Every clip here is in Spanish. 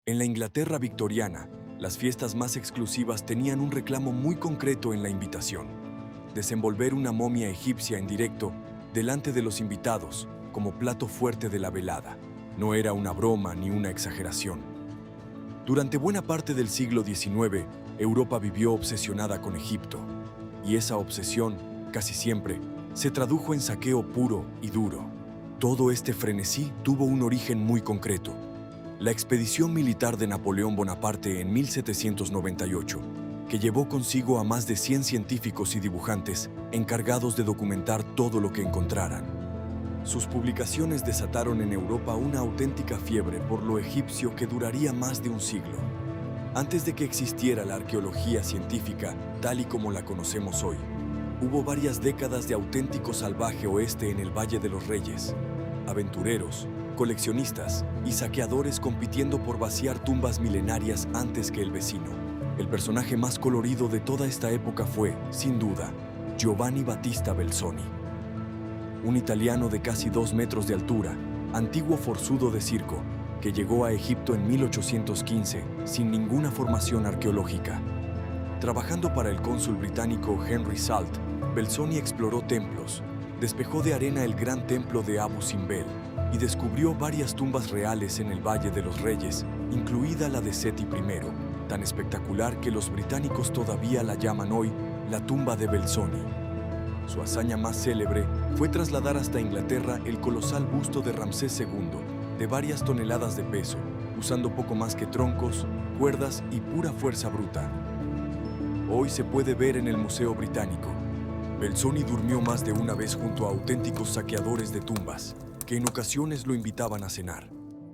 En la Inglaterra victoriana, las fiestas más exclusivas tenían un reclamo muy concreto en la invitación: desenvolver una momia egipcia en directo delante de los invitados como plato fuerte de la velada. No era una broma ni una exageración. Durante buena parte del siglo XIX, Europa vivió obsesionada con Egipto, y esa obsesión, casi siempre, se tradujo en saqueo puro y duro. Todo este frenesí tuvo un origen muy concreto: la expedición militar de Napoleón Bonaparte en 1798, que llevó consigo a más de 100 científicos y dibujantes encargados de documentar todo lo que encontraran. Sus publicaciones desataron en Europa una auténtica fiebre por lo egipcio que duraría más de un siglo. Antes de que existiera la arqueología científica tal y como la conocemos hoy, hubo varias décadas de auténtico salvaje oeste en el Valle de los Reyes. Aventureros, coleccionistas y saqueadores compitiendo por vaciar tumbas milenarias antes que el vecino. El personaje más colorido de toda esta época fue, sin duda, Giovanni Battista Belzoni. Un italiano de casi 2 metros de altura, antiguo forzudo de circo, que llegó a Egipto en 1815 sin ninguna formación arqueológica. Trabajando para el cónsul británico Henry Salt, Belzoni exploró templos, despejó de arena el gran templo de Abu Simbel y descubrió varias tumbas reales en el Valle de los Reyes, incluida la de Seti I, tan espectacular que los británicos todavía la llaman hoy la tumba de Belzoni. Su hazaña más célebre fue trasladar hasta Inglaterra el colosal busto de Ramsés II, de varias toneladas de peso, usando poco más que troncos, cuerdas y pura fuerza bruta. Hoy se puede ver en el Museo Británico. Belzoni durmió más de una vez junto a auténticos saqueadores de tumbas, que en ocasiones lo invitaban a cenar.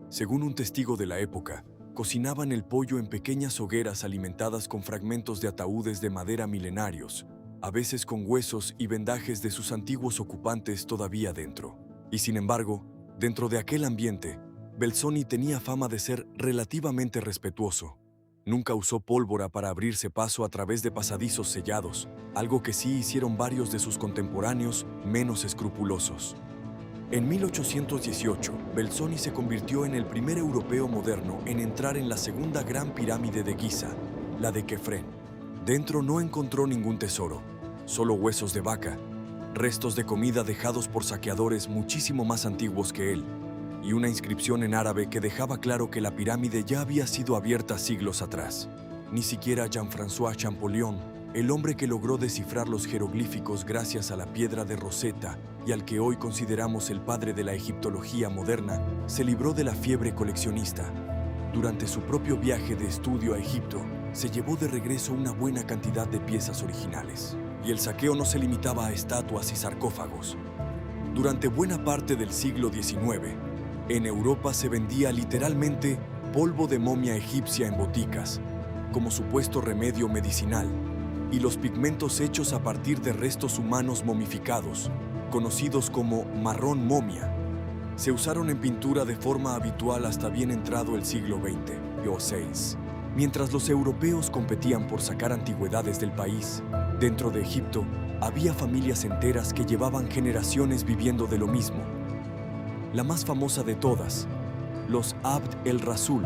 Según un testigo de la época, cocinaban el pollo en pequeñas hogueras alimentadas con fragmentos de ataúdes de madera milenarios, a veces con huesos y vendajes de sus antiguos ocupantes todavía dentro. Y sin embargo, dentro de aquel ambiente, Belzoni tenía fama de ser relativamente respetuoso. Nunca usó pólvora para abrirse paso a través de pasadizos sellados, algo que sí hicieron varios de sus contemporáneos menos escrupulosos. En 1818, Belzoni se convirtió en el primer europeo moderno en entrar en la segunda gran pirámide de Giza, la de Kefren. Dentro no encontró ningún tesoro, solo huesos de vaca, restos de comida dejados por saqueadores muchísimo más antiguos que él, y una inscripción en árabe que dejaba claro que la pirámide ya había sido abierta siglos atrás. Ni siquiera Jean-François Champollion, el hombre que logró descifrar los jeroglíficos gracias a la piedra de Rosetta y al que hoy consideramos el padre de la egiptología moderna, se libró de la fiebre coleccionista. Durante su propio viaje de estudio a Egipto, se llevó de regreso una buena cantidad de piezas originales. Y el saqueo no se limitaba a estatuas y sarcófagos. Durante buena parte del siglo XIX, en Europa se vendía literalmente polvo de momia egipcia en boticas, como supuesto remedio medicinal, y los pigmentos hechos a partir de restos humanos momificados, conocidos como marrón momia, se usaron en pintura de forma habitual hasta bien entrado el siglo XX o XVI. Mientras los europeos competían por sacar antigüedades del país, dentro de Egipto había familias enteras que llevaban generaciones viviendo de lo mismo. La más famosa de todas, los Abd el-Rasul,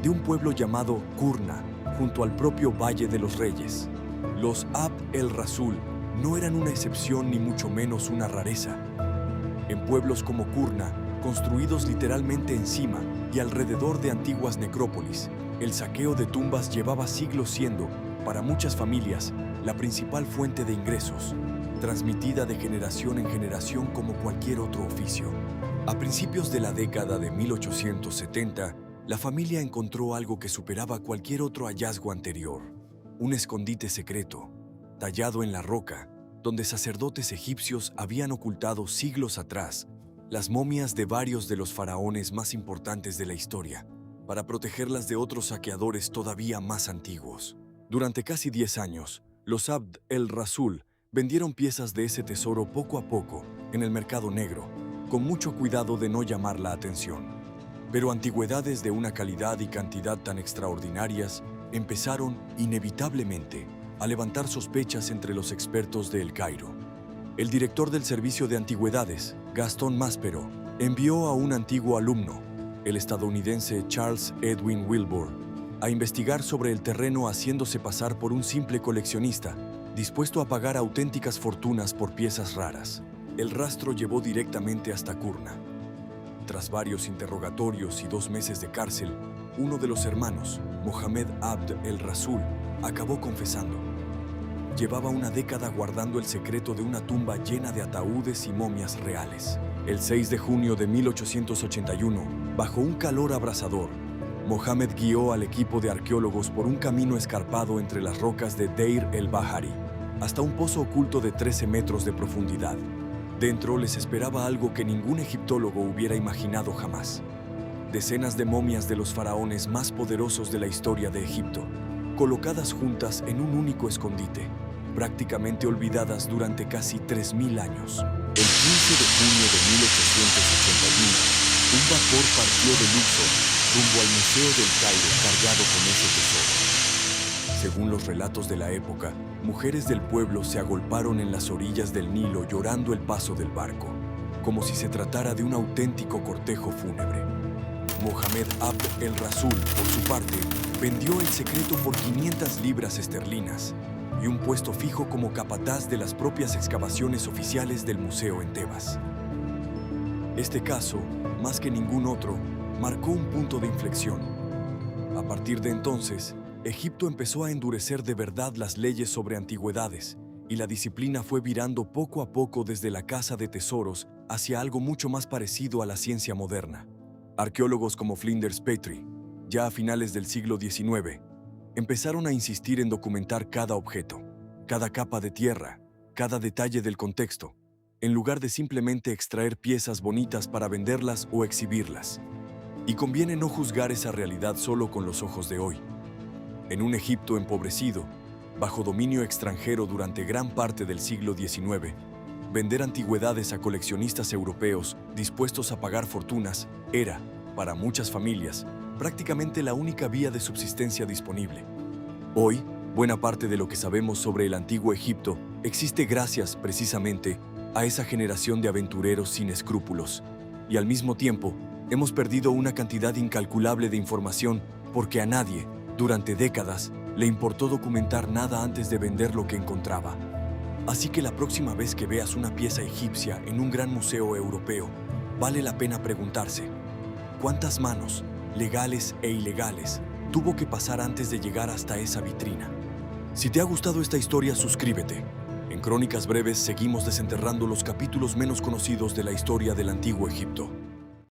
de un pueblo llamado Kurna, junto al propio Valle de los Reyes. Los Abd el-Rasul no eran una excepción ni mucho menos una rareza. En pueblos como Kurna, construidos literalmente encima y alrededor de antiguas necrópolis, el saqueo de tumbas llevaba siglos siendo, para muchas familias, la principal fuente de ingresos, transmitida de generación en generación como cualquier otro oficio. A principios de la década de 1870, la familia encontró algo que superaba cualquier otro hallazgo anterior: un escondite secreto, tallado en la roca, donde sacerdotes egipcios habían ocultado siglos atrás las momias de varios de los faraones más importantes de la historia, para protegerlas de otros saqueadores todavía más antiguos. Durante casi 10 años, los Abd el-Rasul vendieron piezas de ese tesoro poco a poco en el mercado negro, con mucho cuidado de no llamar la atención. Pero antigüedades de una calidad y cantidad tan extraordinarias empezaron, inevitablemente, a levantar sospechas entre los expertos de El Cairo. El director del Servicio de Antigüedades, Gastón Maspero, envió a un antiguo alumno, el estadounidense Charles Edwin Wilbur a investigar sobre el terreno haciéndose pasar por un simple coleccionista, dispuesto a pagar auténticas fortunas por piezas raras. El rastro llevó directamente hasta Kurna. Tras varios interrogatorios y 2 meses de cárcel, uno de los hermanos, Mohamed Abd el-Rasul, acabó confesando. Llevaba una década guardando el secreto de una tumba llena de ataúdes y momias reales. El 6 de junio de 1881, bajo un calor abrasador, Mohamed guió al equipo de arqueólogos por un camino escarpado entre las rocas de Deir el-Bahari, hasta un pozo oculto de 13 metros de profundidad. Dentro les esperaba algo que ningún egiptólogo hubiera imaginado jamás. Decenas de momias de los faraones más poderosos de la historia de Egipto, colocadas juntas en un único escondite, prácticamente olvidadas durante casi 3.000 años. El 15 de junio de 1881, un vapor partió de Luxor rumbo al Museo del Cairo cargado con ese tesoro. Según los relatos de la época, mujeres del pueblo se agolparon en las orillas del Nilo llorando el paso del barco, como si se tratara de un auténtico cortejo fúnebre. Mohamed Abd el-Rasul, por su parte, vendió el secreto por 500 libras esterlinas y un puesto fijo como capataz de las propias excavaciones oficiales del museo en Tebas. Este caso, más que ningún otro, marcó un punto de inflexión. A partir de entonces, Egipto empezó a endurecer de verdad las leyes sobre antigüedades y la disciplina fue virando poco a poco desde la caza de tesoros hacia algo mucho más parecido a la ciencia moderna. Arqueólogos como Flinders Petrie, ya a finales del siglo XIX, empezaron a insistir en documentar cada objeto, cada capa de tierra, cada detalle del contexto, en lugar de simplemente extraer piezas bonitas para venderlas o exhibirlas. Y conviene no juzgar esa realidad solo con los ojos de hoy. En un Egipto empobrecido, bajo dominio extranjero durante gran parte del siglo XIX, vender antigüedades a coleccionistas europeos dispuestos a pagar fortunas era, para muchas familias, prácticamente la única vía de subsistencia disponible. Hoy, buena parte de lo que sabemos sobre el antiguo Egipto existe gracias, precisamente, a esa generación de aventureros sin escrúpulos. Y al mismo tiempo, hemos perdido una cantidad incalculable de información porque a nadie, durante décadas, le importó documentar nada antes de vender lo que encontraba. Así que la próxima vez que veas una pieza egipcia en un gran museo europeo, vale la pena preguntarse, ¿cuántas manos, legales e ilegales, tuvo que pasar antes de llegar hasta esa vitrina? Si te ha gustado esta historia, suscríbete. En Crónicas Breves seguimos desenterrando los capítulos menos conocidos de la historia del Antiguo Egipto.